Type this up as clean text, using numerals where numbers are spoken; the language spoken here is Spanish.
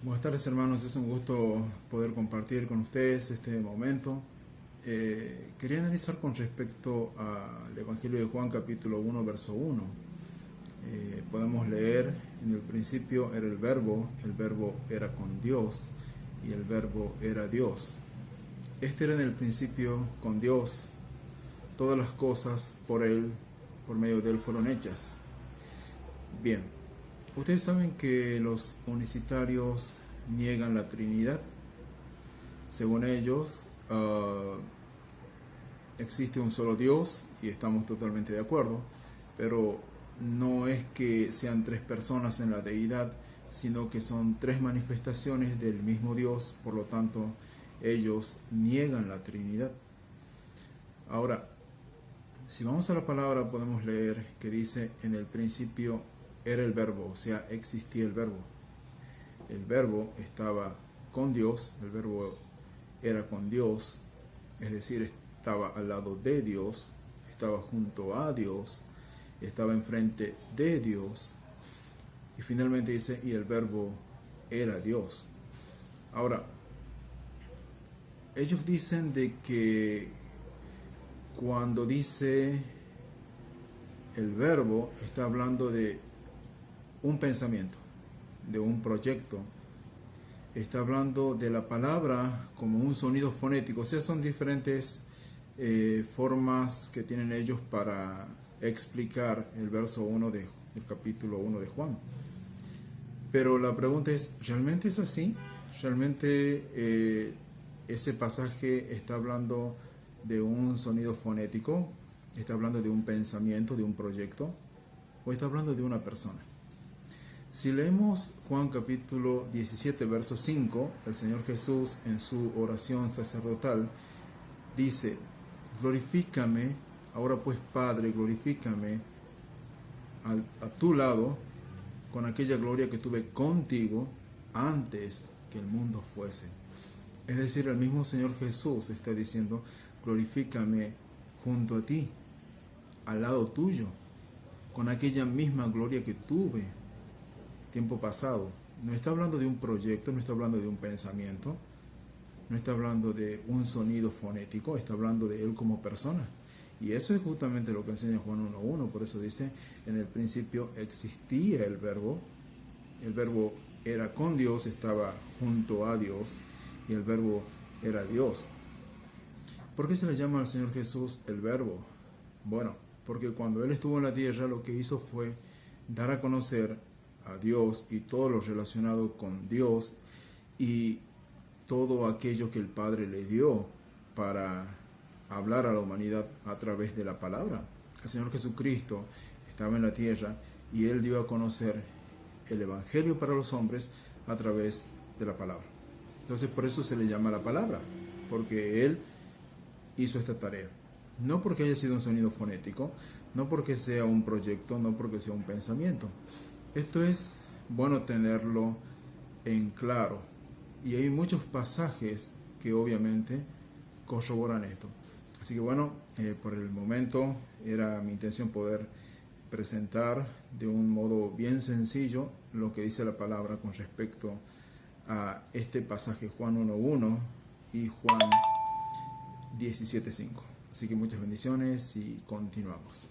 Buenas tardes, hermanos, es un gusto poder compartir con ustedes este momento. Quería analizar con respecto al Evangelio de Juan capítulo 1 verso 1. Podemos leer: en el principio era el verbo era con Dios y el verbo era Dios. Este era en el principio con Dios. Todas las cosas por Él, por medio de Él fueron hechas. Bien, ustedes saben que los unicitarios niegan la Trinidad. Según ellos, existe un solo Dios y estamos totalmente de acuerdo, pero no es que sean tres personas en la deidad, sino que son tres manifestaciones del mismo Dios. Por lo tanto, ellos niegan la Trinidad. Ahora, si vamos a la palabra, podemos leer que dice: en el principio era el verbo, o sea, existía el verbo. El verbo estaba con Dios, el verbo era con Dios, es decir, estaba al lado de Dios, estaba junto a Dios, estaba enfrente de Dios, y finalmente dice: y el verbo era Dios. Ahora, ellos dicen de que cuando dice el verbo, está hablando de un pensamiento, de un proyecto. Está hablando de la palabra como un sonido fonético. O sea, son diferentes formas que tienen ellos para explicar el verso 1 del capítulo 1 de Juan. Pero la pregunta es: ¿realmente es así? ¿Realmente ese pasaje está hablando de un sonido fonético? ¿Está hablando de un pensamiento, de un proyecto? ¿O está hablando de una persona? Si leemos Juan capítulo 17, verso 5, el Señor Jesús en su oración sacerdotal dice: glorifícame, ahora pues Padre, glorifícame a tu lado con aquella gloria que tuve contigo antes que el mundo fuese. Es decir, el mismo Señor Jesús está diciendo: glorifícame junto a ti, al lado tuyo, con aquella misma gloria que tuve tiempo pasado. No está hablando de un proyecto, no está hablando de un pensamiento, no está hablando de un sonido fonético, está hablando de Él como persona. Y eso es justamente lo que enseña Juan 1.1. Por eso dice: en el principio existía el verbo era con Dios, estaba junto a Dios, y el verbo era Dios. ¿Por qué se le llama al Señor Jesús el verbo? Bueno, porque cuando Él estuvo en la tierra, lo que hizo fue dar a conocer a Dios y todo lo relacionado con Dios y todo aquello que el Padre le dio para hablar a la humanidad a través de la palabra. El Señor Jesucristo estaba en la tierra y Él dio a conocer el Evangelio para los hombres a través de la palabra. Entonces, por eso se le llama la palabra, porque Él hizo esta tarea. No porque haya sido un sonido fonético, no porque sea un proyecto, no porque sea un pensamiento. Esto es bueno tenerlo en claro. Y hay muchos pasajes que obviamente corroboran esto. Así que bueno, por el momento era mi intención poder presentar de un modo bien sencillo lo que dice la palabra con respecto a este pasaje, Juan 1.1 y Juan 17.5. Así que muchas bendiciones y continuamos.